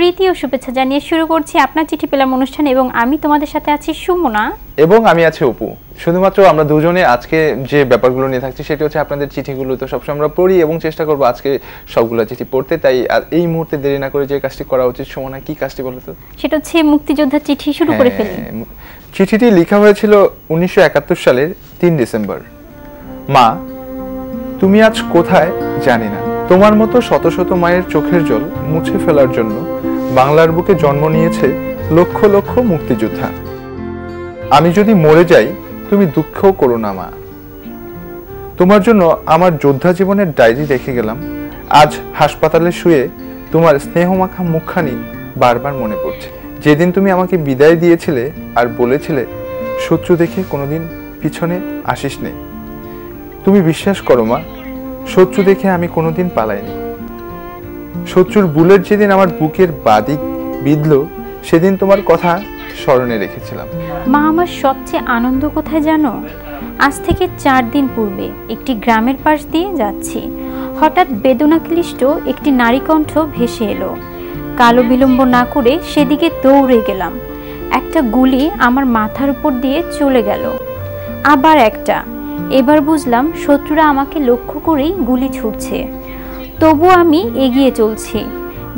প্রীতি ও শুভেচ্ছা জানিয়ে শুরু করছি আপনার চিঠি পেলাম অনুষ্ঠান এবং আমি তোমাদের সাথে আছি সুমনা এবং আমি আছি অপু। শুধুমাত্র আমরা দুজনে আজকে যে ব্যাপারগুলো নিয়ে থাকছি সেটা হচ্ছে আপনাদের চিঠিগুলো তো সবসময় আমরা পড়ি এবং চেষ্টা করব আজকে সবগুলো চিঠি পড়তে। তাই এই মুহূর্তে দেরি না করে যে কাজটি করা উচিত, সুমনা কি কাজটি বলো তো? সেটা হচ্ছে মুক্তিযোদ্ধা চিঠি শুরু করে ফেলি। চিঠিটি লেখা হয়েছিল 1971 সালের 3 ডিসেম্বর। মা, তুমি আজ কোথায় জানি না, তোমার মতো শত শত মায়ের চোখের জল মুছে ফেলার জন্য বাংলার বুকে জন্ম নিয়েছে লক্ষ লক্ষ মুক্তিযোদ্ধা। আমি যদি মরে যাই তুমি দুঃখ করো না মা। তোমার জন্য আমার যোদ্ধা জীবনের ডায়েরি রেখে গেলাম। আজ হাসপাতালে শুয়ে তোমার স্নেহমাখা মুখখানি বারবার মনে পড়ছে। যেদিন তুমি আমাকে বিদায় দিয়েছিলে আর বলেছিলে শত্রু দেখে কোনোদিন পিছনে আসিস নে। তুমি বিশ্বাস করো মা, শত্রু দেখে আমি কোনোদিন পালাইনি। শত্রুর বুলেট যেদিন আমার বুকের বাদিক বিঁধল সেদিন তোমার কথা স্মরণে রেখেছিলাম। মা, আমার সবচেয়ে আনন্দ কোথায় জানো? আজ থেকে 4 দিন পূর্বে একটি গ্রামের পাশ দিয়ে যাচ্ছি, হঠাৎ বেদনাক্লিষ্ট একটি নারী কণ্ঠ ভেসে এলো। কালো বিলম্ব না করে সেদিকে দৌড়ে গেলাম। একটা গুলি আমার মাথার উপর দিয়ে চলে গেল, আবার একটা। এবার বুঝলাম শত্রুরা আমাকে লক্ষ্য করেই গুলি ছুটছে। তবু আমি এগিয়ে চলছি।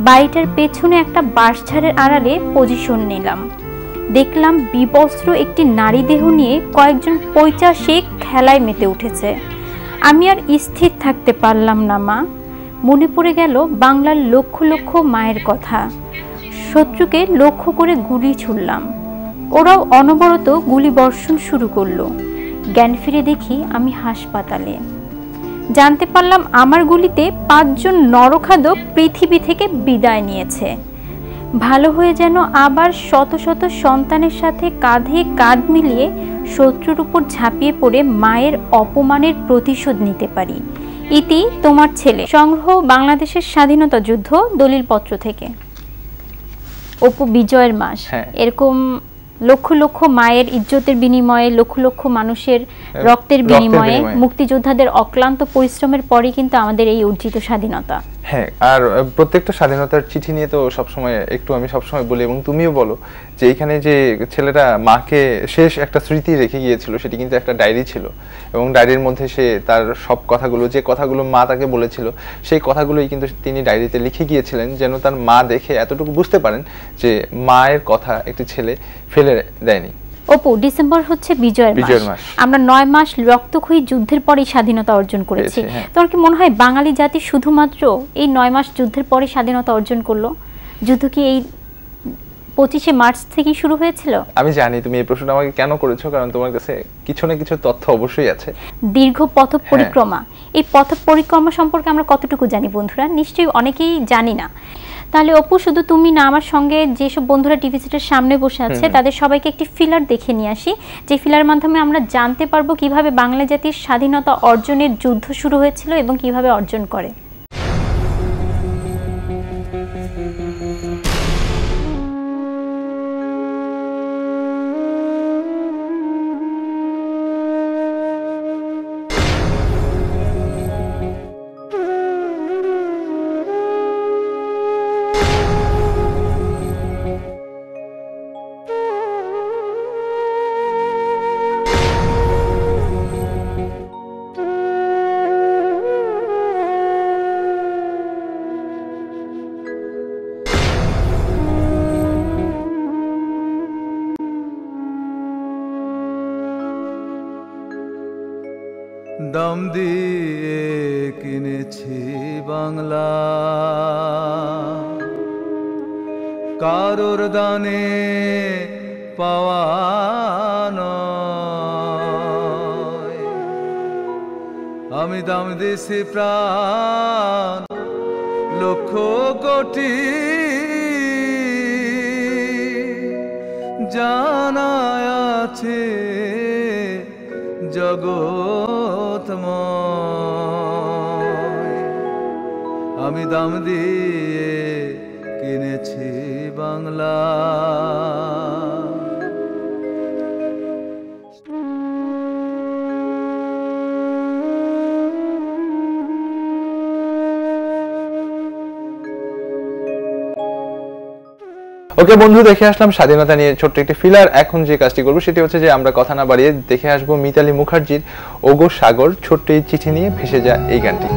বাড়িটার পেছনে একটা বাঁশঝাড়ের আড়ালে পজিশন নিলাম। দেখলাম বিবস্ত্র একটি নারী দেহ নিয়ে কয়েকজন পৈশাচিক খেলায় মেতে উঠেছে। আমি আর স্থির থাকতে পারলাম না মা। মনে পড়ে গেল বাংলার লক্ষ লক্ষ মায়ের কথা। শত্রুকে লক্ষ্য করে গুলি ছুড়লাম, ওরাও অনবরত গুলি বর্ষণ শুরু করলো। জ্ঞান ফিরে দেখি আমি হাসপাতালে। জানতে পারলাম আমার গুলিতে 5 জন নরখাদক পৃথিবী থেকে বিদায় নিয়েছে। ভালো হয়ে যেন আবার শত শত সন্তানের সাথে কাঁধে কাঁধ মিলিয়ে শত্রুর উপর ঝাঁপিয়ে পড়ে মায়ের অপমানের প্রতিশোধ নিতে পারি। ইতি তোমার ছেলে। সংগ্রহ বাংলাদেশের স্বাধীনতা যুদ্ধ দলিলপত্র থেকে। অপু, বিজয়ের মাস, এরকম লক্ষ লক্ষ মায়ের ইজ্জতের বিনিময়ে, লক্ষ লক্ষ মানুষের রক্তের বিনিময়ে, মুক্তিযোদ্ধাদের অক্লান্ত পরিশ্রমের পরই কিন্তু আমাদের এই অর্জিত স্বাধীনতা। হ্যাঁ, আর প্রত্যেকটা স্বাধীনতার চিঠি নিয়ে তো সবসময় আমি সবসময় বলি এবং তুমিও বলো যে এখানে যে ছেলেটা মাকে শেষ একটা স্মৃতি রেখে গিয়েছিল সেটি কিন্তু একটা ডায়েরি ছিল এবং ডায়েরির মধ্যে সে তার সব কথাগুলো, যে কথাগুলো মা তাকে বলেছিল সেই কথাগুলোই কিন্তু তিনি ডায়েরিতে লিখে গিয়েছিলেন, যেন তার মা দেখে এতটুকু বুঝতে পারেন যে মায়ের কথা একটি ছেলে ফেলে দেয়নি। অপু, ডিসেম্বর হচ্ছে বিজয়ের মাস। আমরা 9 মাস রক্তক্ষয়ী যুদ্ধের পরেই স্বাধীনতা অর্জন করেছি। তোমার কি মনে হয় বাঙালি জাতি শুধুমাত্র এই 9 মাস যুদ্ধের পরে স্বাধীনতা অর্জন করলো? যুদ্ধ কি এই 25শে মার্চ থেকে শুরু হয়েছিল? আমি জানি তুমি এই প্রশ্নটা আমাকে কেন করেছো, কারণ তোমার কাছে কিছু না কিছু তথ্য অবশ্যই আছে। দীর্ঘ পথ পরিক্রমা, এই পথ পরিক্রমা সম্পর্কে আমরা কতটুকু জানি বন্ধুরা? নিশ্চয়ই অনেকেই জানি না। তাহলে অপু, শুধু তুমি না, আমার সঙ্গে যেসব বন্ধুরা টিভি সেটের সামনে বসে আছে তাদের সবাইকে একটি ফিলার দেখে নিয়ে আসি, যে ফিলার মাধ্যমে আমরা জানতে পারবো কিভাবে বাংলা জাতির স্বাধীনতা অর্জনের যুদ্ধ শুরু হয়েছিল এবং কিভাবে অর্জন করে। দাম দিয়ে কিনেছি বাংলা, কারোর দানে পাওয়া নয়। আমি দাম দিছি প্রাণ লক্ষ কোটি, জানা আছে জগৎময়। আমি দাম দিয়ে কিনেছি বাংলা। ওকে বন্ধু, দেখে আসলাম স্বাধীনতা নিয়ে ছোট্ট একটি ফিলার। এখন যে কাজটি করবো সেটি হচ্ছে যে আমরা কথা না বাড়িয়ে দেখে আসবো মিতালি মুখার্জির ওগো সাগর ছোট্ট এই চিঠি নিয়ে ভেসে যায় এই গানটি।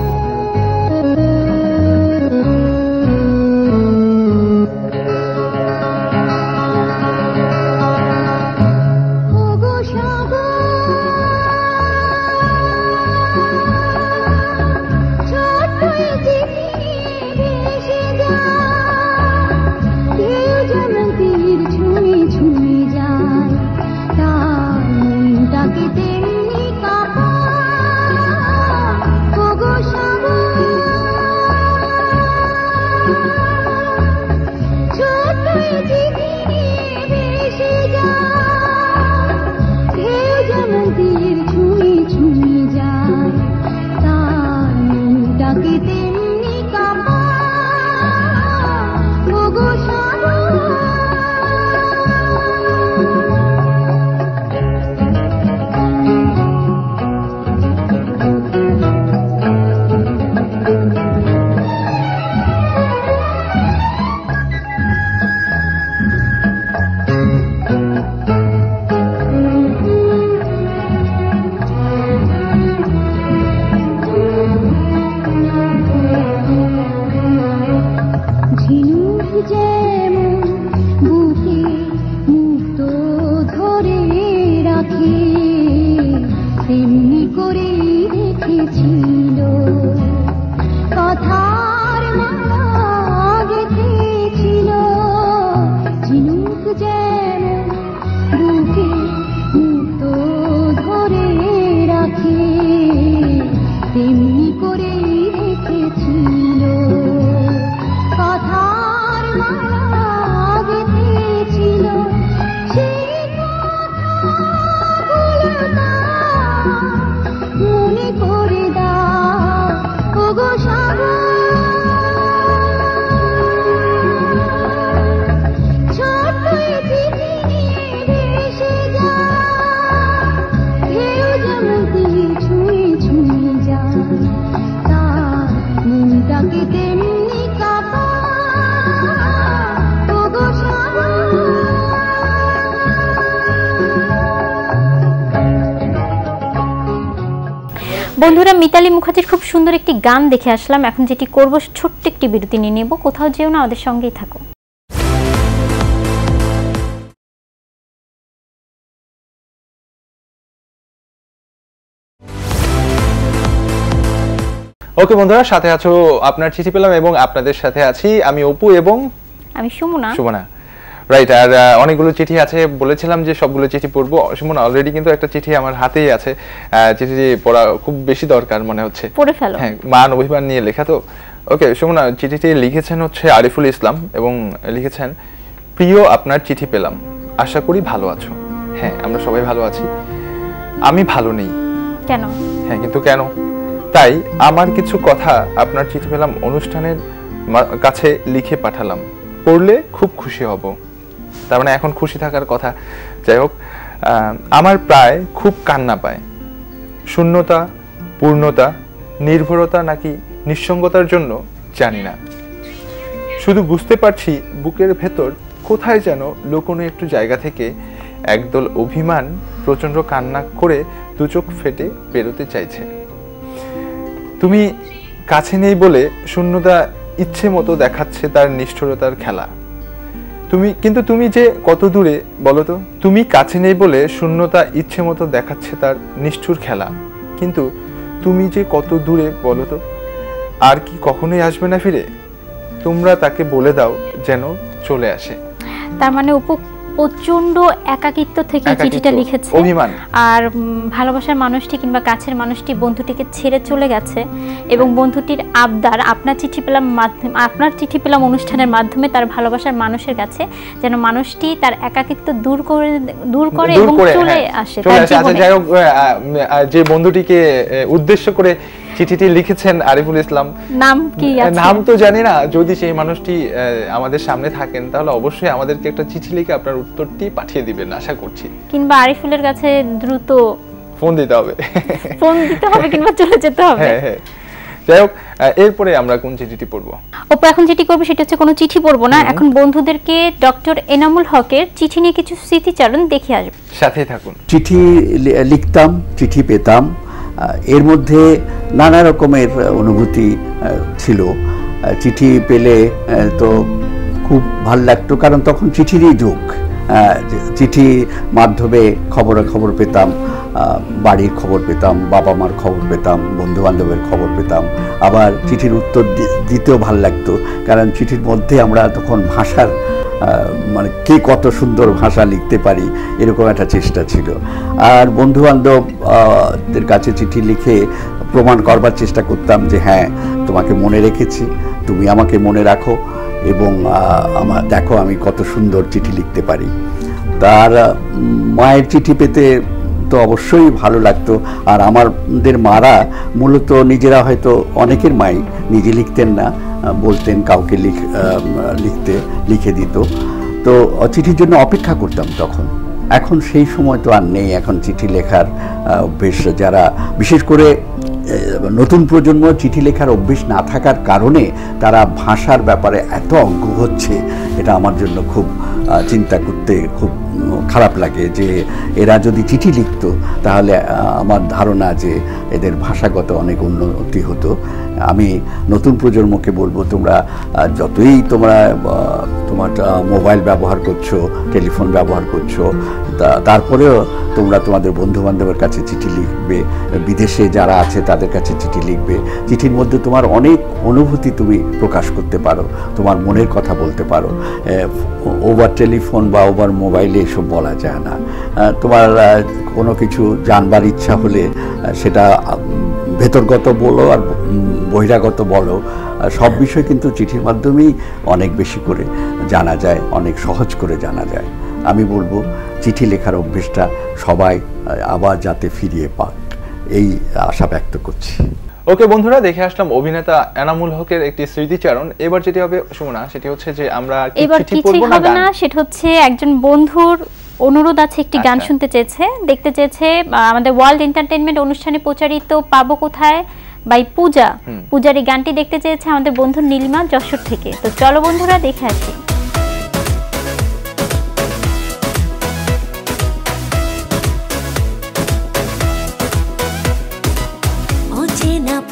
বন্ধুরা, মিতালি মুখার্জির খুব সুন্দর একটি গান দেখে আসলাম। এখন যেটি করব, ছোট্ট একটি বিরতি নিয়ে নেব। কোথাও যেও না, আমাদের সঙ্গেই থাকো। ওকে বন্ধুরা, সাথে আছো আপনার চিঠি পেলাম এবং আপনাদের সাথে আছি আমি অপু এবং আমি সুমনা। রাইট। আর অনেকগুলো চিঠি আছে, বলেছিলাম যে সবগুলো চিঠি পড়বো। সুমনা, অলরেডি কিন্তু একটা চিঠি আমার হাতেই আছে। চিঠিটি পড়া খুব বেশি দরকার মনে হচ্ছে। পড়ে ফেলো। হ্যাঁ, মান অভিমান নিয়ে লেখা তো। ওকে সুমনা, চিঠিটি লিখেছেন হচ্ছে আরিফুল ইসলাম এবং লিখেছেন, প্রিয় আপনার চিঠি পেলাম, আশা করি ভালো আছো। হ্যাঁ, আমরা সবাই ভালো আছি। আমি ভালো নেই। কেন? হ্যাঁ, কিন্তু কেন? তাই আমার কিছু কথা আপনার চিঠি পেলাম অনুষ্ঠানের কাছে লিখে পাঠালাম, পড়লে খুব খুশি হব। তার মানে এখন খুশি থাকার কথা। যাই হোক, আমার প্রায় খুব কান্না পায়। শূন্যতা, পূর্ণতা, নির্ভরতা নাকি নিঃসঙ্গতার জন্য জানি না। শুধু বুঝতে পারছি বুকের ভেতর কোথায় যেন লুকোনো একটু জায়গা থেকে একদল অভিমান প্রচন্ড কান্না করে দু চোখ ফেটে বেরোতে চাইছে। তুমি কাছে নেই বলে শূন্যতা ইচ্ছে মতো দেখাচ্ছে তার নিষ্ঠুরতার খেলা। তুমি যে কত দূরে বলো তো? তুমি কাছে নেই বলে শূন্যতা ইচ্ছে মতো দেখাচ্ছে তার নিষ্ঠুর খেলা, কিন্তু তুমি যে কত দূরে বলো তো? আর কি কখনোই আসবে না ফিরে? তোমরা তাকে বলে দাও যেন চলে আসে। তার মানে প্রচন্ড একাকিত্ব থেকে চিঠিটা লিখেছে। অভিমান আর ভালোবাসার মানুষটি কিংবা কাছের মানুষটি বন্ধুটিকে ছেড়ে চলে গেছে এবং বন্ধুটির আবদার আপনার চিঠি পেলাম অনুষ্ঠানের মাধ্যমে তার ভালোবাসার মানুষের কাছে যেন মানুষটি তার একাকিত্ব দূর করে এবং চলে আসে। যাই হোক, যে বন্ধুটিকে উদ্দেশ্য করে চিঠিটি লিখেছেন আরিফুল ইসলাম, নাম তো জানি না। যদি সেই মানুষটি আমাদের সামনে থাকেন তাহলে অবশ্যই আমাদেরকে একটা চিঠি লিখে আপনার উত্তরটি পাঠিয়ে দিবেন আশা করছি, কিংবা আরিফুলের কাছে দ্রুত ফোন দিতে হবে কিংবা চলে যেতে হবে। যাই হোক, এরপরে আমরা কোন চিঠিটি পড়বো? অপু এখন যেটি করবে সেটা হচ্ছে কোনো চিঠি পড়বো না, এখন বন্ধুদেরকে ডক্টর এনামুল হকের চিঠি নিয়ে কিছু স্মৃতিচারণ দেখে আসবে। সাথেই থাকুন। চিঠি লিখতাম, চিঠি পেতাম, এর মধ্যে নানা রকমের অনুভূতি ছিল। চিঠি পেলে তো খুব ভাল লাগতো, কারণ তখন চিঠিরই যুগ। চিঠি মাধ্যমে খবর পেতাম, বাড়ির খবর পেতাম, বাবা মার খবর পেতাম, বন্ধু বান্ধবের খবর পেতাম। আবার চিঠির উত্তর দিতেও ভাল লাগতো, কারণ চিঠির মধ্যে আমরা তখন ভাষার মানে কে কত সুন্দর ভাষা লিখতে পারি এরকম একটা চেষ্টা ছিল। আর বন্ধু বান্ধবদের কাছে চিঠি লিখে প্রমাণ করবার চেষ্টা করতাম যে হ্যাঁ, তোমাকে মনে রেখেছি, তুমি আমাকে মনে রাখো, এবং আমার দেখো আমি কত সুন্দর চিঠি লিখতে পারি। তার মায়ের চিঠি পেতে তো অবশ্যই ভালো লাগতো। আর আমাদের মারা মূলত নিজেরা, হয়তো অনেকের মাই নিজে লিখতেন না, বলতেন কাউকে লিখে দিত। তো চিঠির জন্য অপেক্ষা করতাম তখন। এখন সেই সময় তো আর নেই। এখন চিঠি লেখার অভ্যেস, যারা বিশেষ করে নতুন প্রজন্ম চিঠি লেখার অভ্যেস না থাকার কারণে তারা ভাষার ব্যাপারে এত অজ্ঞ হচ্ছে, এটা আমার জন্য খুব চিন্তা করতে খুব খারাপ লাগে। যে এরা যদি চিঠি লিখত তাহলে আমার ধারণা যে এদের ভাষাগত অনেক উন্নতি হতো। আমি নতুন প্রজন্মকে বলবো, তোমরা যতই তোমার মোবাইল ব্যবহার করছো, টেলিফোন ব্যবহার করছো, তারপরেও তোমরা তোমাদের বন্ধু বান্ধবের কাছে চিঠি লিখবে, বিদেশে যারা আছে তাদের কাছে চিঠি লিখবে। চিঠির মধ্যে তোমার অনেক অনুভূতি তুমি প্রকাশ করতে পারো, তোমার মনের কথা বলতে পারো। ওভার টেলিফোন বা ওভার মোবাইলে এসব বলা যায় না। তোমার কোনো কিছু জানবার ইচ্ছা হলে সেটা ভেতরগত বলো আর বহিরাগত বলো, সব বিষয় কিন্তু চিঠির মাধ্যমেই অনেক বেশি করে জানা যায়, অনেক সহজ করে জানা যায়। আমি বলবো চিঠি লেখার অভ্যেসটা সবাই আবার যাতে ফিরিয়ে পাক, এই আশা ব্যক্ত করছি। ওকে বন্ধুরা, দেখে আসলাম অভিনেতা এনামুল হকের একটি স্মৃতিচারণ। এবার যেটি হবে সুমনা, সেটি হচ্ছে যে আমরা এবার কিছুই হবে না, সেটা হচ্ছে একজন বন্ধুর অনুরোধ আছে, একটি গান শুনতে চেয়েছে, দেখতে চেয়েছে। আমাদের ওয়ার্ল্ড এন্টারটেইনমেন্ট অনুষ্ঠানে প্রচারিত পাবো কোথায় বাই পূজার এই গানটি দেখতে চেয়েছে আমাদের বন্ধু নীলিমা যশোর থেকে। তো চলো বন্ধুরা দেখে আসি।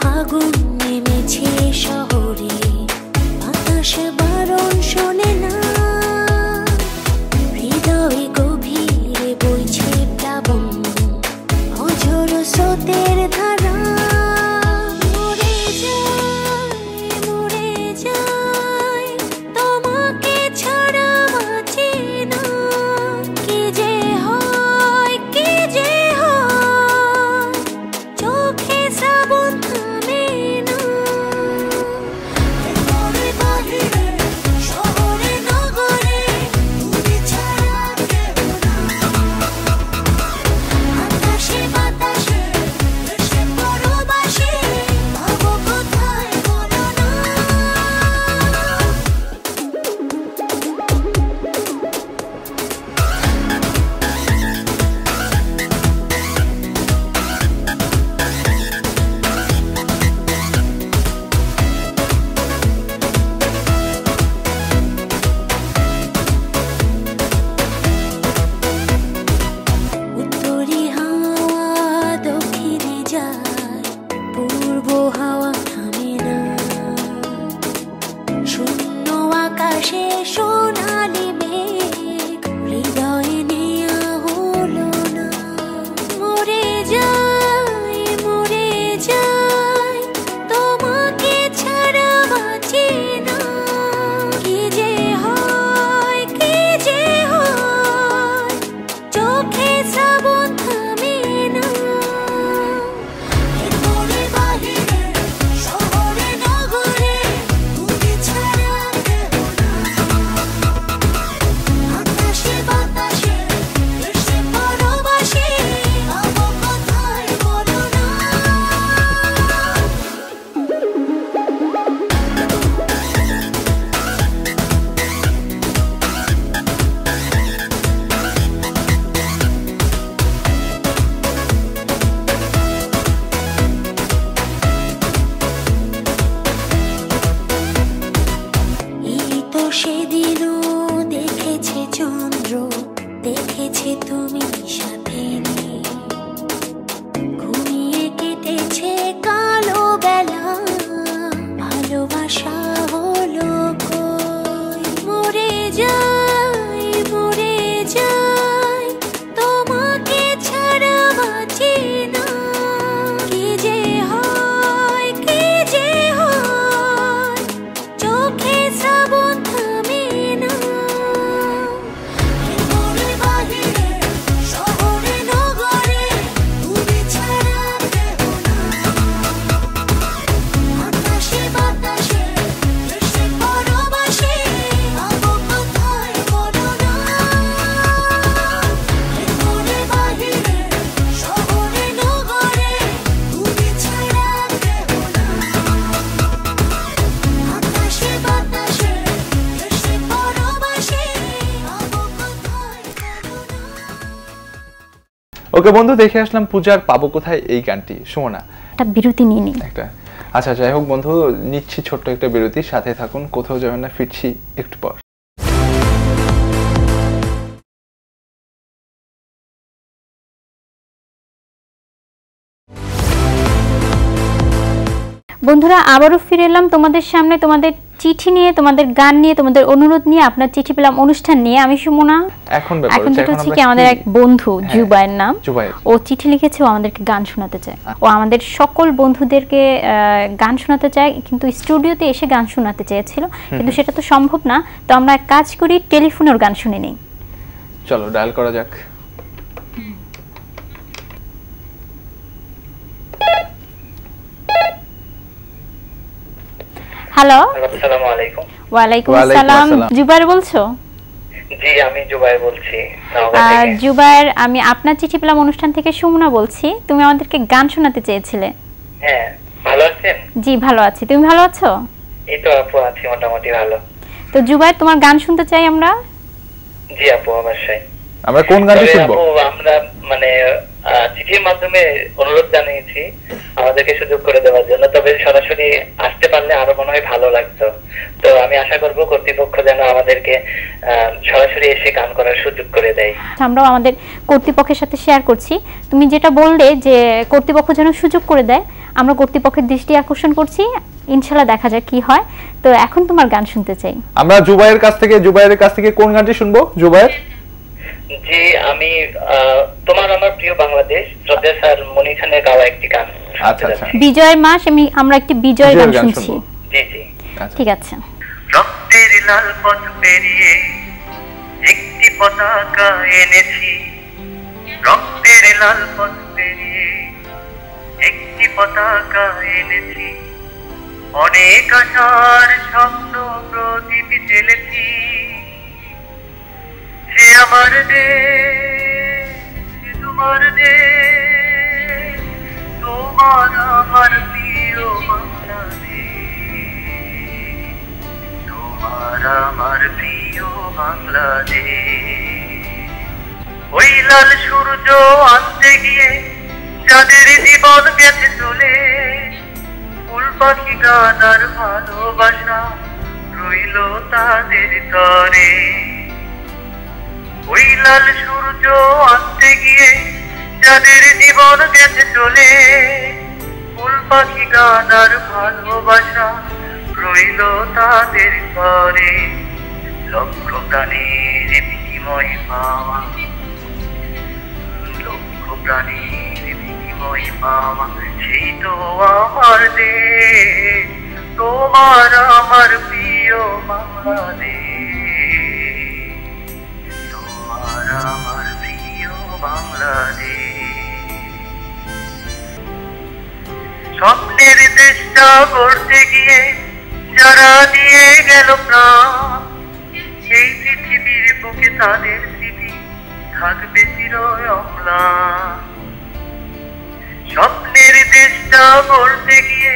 ফাগুন নেমেছে শহরে, বাতাস বারণ শোনে না, হৃদয়ে গভীরে বইছে প্লাবন, অঝোর স্রোতের ধারা। মরে যায় তোমাকে আছে তুমি সাথে নেই, ঘুমিয়ে কেটেছে কালো বেলা, ভালোবাসা হলো কই। মরে যাই মরে যাই তোমাকে ছাড়া বাঁচি না, কি যে হয় কি যে হয় চোখে শ্রাবণ থামে না। মনের বাহিরে শহরে নগরে তুমি ছাড়া কেউ না, আকাশে বাতাসে দেশে পরবাসে পাবো কোথায় বলো না। মনের বাহিরে শহরে নগরে তুমি ছাড়া কেউ না, আকাশে বাতাসে দেশে পরবাসে পাবো কোথায় বলো না। ওকে বন্ধু, দেখে আসলাম পূজার পাবো কোথায় এই গানটি। সুমনা, একটা বিরতি নিয়ে নিই। একটা আচ্ছা যাই হোক বন্ধু, নিচ্ছি ছোট্ট একটা বিরতি, সাথে থাকুন, কোথাও যাবেন না, ফিরছি একটু পর। বন্ধুরা, আবারও ফিরে এলাম তোমাদের সামনে, তোমাদের চিঠি নিয়ে, তোমাদের গান নিয়ে, তোমাদের অনুরোধ নিয়ে, আপনার চিঠি পেলাম অনুষ্ঠান নিয়ে। আমি সুমনা। এখন এখন যেটা হচ্ছে কি, আমাদের এক বন্ধু জুবায়ের নাম, জুবায়ের, ও চিঠি লিখেছে, ও আমাদেরকে গান শোনাতে চায়। ও আমাদের সকল বন্ধুদেরকে গান শোনাতে চায়, কিন্তু স্টুডিওতে এসে গান শোনাতে চেয়েছিল, কিন্তু সেটা তো সম্ভব না। তো আমরা এক কাজ করি, টেলিফোনের গান শুনে নিই। চলো ডায়াল করা যাক। হ্যালো, আসসালামু আলাইকুম। ওয়ালাইকুম ওয়ালাইকুম আসসালাম। আসসালাম। জুবায়ের বলছো? জি, আমি জুবায়ের বলছি, নওগাঁ থেকে। জুবায়ের, আমি আপনার চিঠি পেলাম অনুষ্ঠান থেকে সুমনা বলছি। তুমি আমাদেরকে গান শোনাতে চেয়েছিলে। হ্যাঁ, ভালো আছেন? জি ভালো আছি, তুমি ভালো আছো? এই তো আপু, আছি মোটামুটি ভালো। তো জুবায়ের, তোমার গান শুনতে চাই আমরা। জি আপু, অবশ্যই। আমরা কোন গানটি তবে শুনবো? আপু, আমরা মানে চিঠির মাধ্যমে অনুরোধ জানিয়েছি আমাদেরকে সুযোগ করে দেওয়ার জন্য, তবে সরাসরি আসতে পারলে আরো মনে হয় ভালো লাগতো। তো আমি আশা করব কর্তৃপক্ষ যেন আমাদেরকে সরাসরি এসে গান করার সুযোগ করে দেয়। আমরাও আমাদের কর্তৃপক্ষের সাথে শেয়ার করছি। তুমি যেটা বললে যে কর্তৃপক্ষ যেন সুযোগ করে দেয়, আমরা কর্তৃপক্ষের দৃষ্টি আকর্ষণ করছি, ইনশাআল্লাহ দেখা যাক কি হয়। তো এখন তোমার গান শুনতে চাই আমরা জুবায়ের কাছ থেকে কোন গানটি শুনবো জুবায়ের? জি, আমি তোমার আমার প্রিয় বাংলাদেশ, শ্রদ্ধা স্যার মনি খানের গাওয়া একটি গান। আচ্ছা আচ্ছা, বিজয়ের মাস, আমরা একটি বিজয়ের গান শুনছি। জি জি, ঠিক আছে। রক্তের লাল পথ পেরিয়ে একটি পতাকা এনেছি, রক্তের লাল পথ পেরিয়ে একটি পতাকা এনেছি, অনেক আশার স্বপ্ন প্রদীপ জ্বেলেছি। সে আমার দেশ, সে তোমার দেশ, তোমার আমার প্রিয় বাংলাদেশ, তোমার আমার প্রিয় বাংলাদেশ। ওই লাল সূর্য আনতে গিয়ে যাদের জীবন গেছে চলে, ফুল পাখি গান আর ভালোবাসা রইল তাদের তরে। ওই লাল সূর্য আনতে গিয়ে যাদের জীবন গেছে চলে, ফুল পাখি গান আর ভালোবাসা রইল তাদের তরে। লক্ষ প্রাণীর বিনিময় পাওয়া, লক্ষ প্রাণীর বিনিময় পাওয়া, সেই তো আমার দেশ, তোমার আমার প্রিয় বাংলাদেশ, তোমার আমার প্রিয় বাংলাদেশ। স্বপ্নের দেশটা গড়তে গিয়ে যারা দিয়ে গেল প্রাণ, এই পৃথিবীর বুকে তাদের স্মৃতি থাকবে চির অম্লান। স্বপ্নের দেশটা গড়তে গিয়ে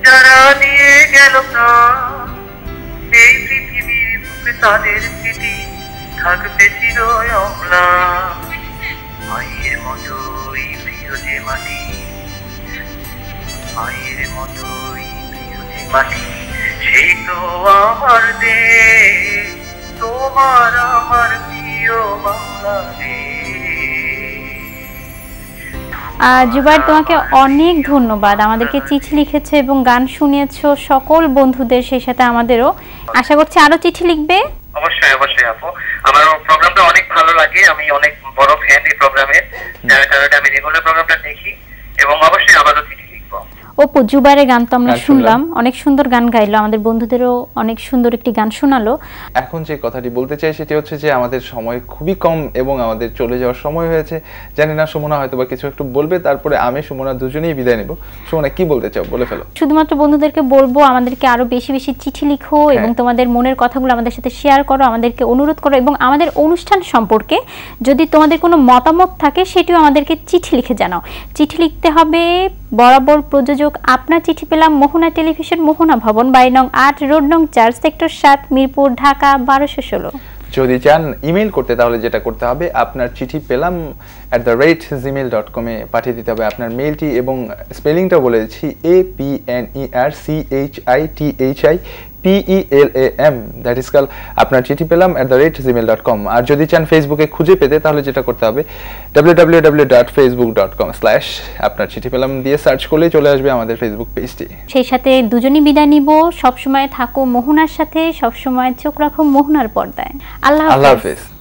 যারা দিয়ে গেল প্রাণ, এই পৃথিবীর বুকে তাদের স্মৃতি থাকবে চির অম্লান। মায়ের মতোই প্রিয় যে মাটি, মায়ের মতোই প্রিয় যে মাটি, সেই তো আমার দেশ, তোমার আমার প্রিয় বাংলাদেশ, জুবায়ের, তোমাকে অনেক ধন্যবাদ, আমাদেরকে চিঠি লিখেছো এবং গান শুনিয়েছো সকল বন্ধুদের, সেই সাথে আমাদেরও। আশা করছি আরো চিঠি লিখবে। অবশ্যই অবশ্যই আপু, আমার প্রোগ্রামটা অনেক ভালো লাগে, আমি অনেক বড় ফ্যান এই প্রোগ্রামের, যার কারণে আমি রেগুলার প্রোগ্রামটা দেখি এবং অবশ্যই আবারও চিঠি লিখবো। অপু, জুবাইরের গান তো আমরা গান শুনলাম, অনেক সুন্দর গান গাইলো, আমাদের বন্ধুদেরও অনেক সুন্দর একটি গান শোনালো। এখন যে কথাটি বলতে চাই সেটি হচ্ছে যে আমাদের সময় খুবই কম এবং আমাদের চলে যাওয়ার সময় হয়েছে। জানি না সুমনা হয়তো বা কিছু একটু বলবে, তারপরে আমি সুমনা দুজনেই বিদায় নেব। সুমনা, কি বলতে চাও, বলে ফেলো। শুধুমাত্র বন্ধুদেরকে বলবো আমাদেরকে আরো বেশি বেশি চিঠি লিখো এবং তোমাদের মনের কথাগুলো আমাদের সাথে শেয়ার করো, আমাদেরকে অনুরোধ করো, এবং আমাদের অনুষ্ঠান সম্পর্কে যদি তোমাদের কোনো মতামত থাকে সেটিও আমাদেরকে চিঠি লিখে জানাও। চিঠি লিখতে হবে বরাবর প্রযোজক আপনার চিঠি পেলাম, মোহনা টেলিভিশন, মোহনা ভবন, 22 নং 8, রোড নং 4, সেক্টর 7, মিরপুর, ঢাকা 1216। যদি চান ইমেল করতে তাহলে যেটা করতে হবে, আপনার চিঠি পেলাম @gmail.com এ পাঠিয়ে দিতে হবে আপনার মেইলটি, এবং স্পেলিংটা বলে দিচ্ছি APNERCHITHIPELAM, দ্যাট ইজ কল আপনার চিঠি পেলাম @gmail.com। আর যদি চান ফেসবুকে খুঁজে পেতে তাহলে যেটা করতে হবে www.facebook.com/ আপনার চিঠি পেলাম দিয়ে সার্চ করলেই চলে আসবে আমাদের ফেসবুক পেজটি। সেই সাথে দুজনই বিদায় নিব। সবসময় থাকো মোহনার সাথে, সবসময় চোখ রাখো মোহনার পর্দায়। আল্লাহ আল্লাহ হাফেজ। হাফেজ।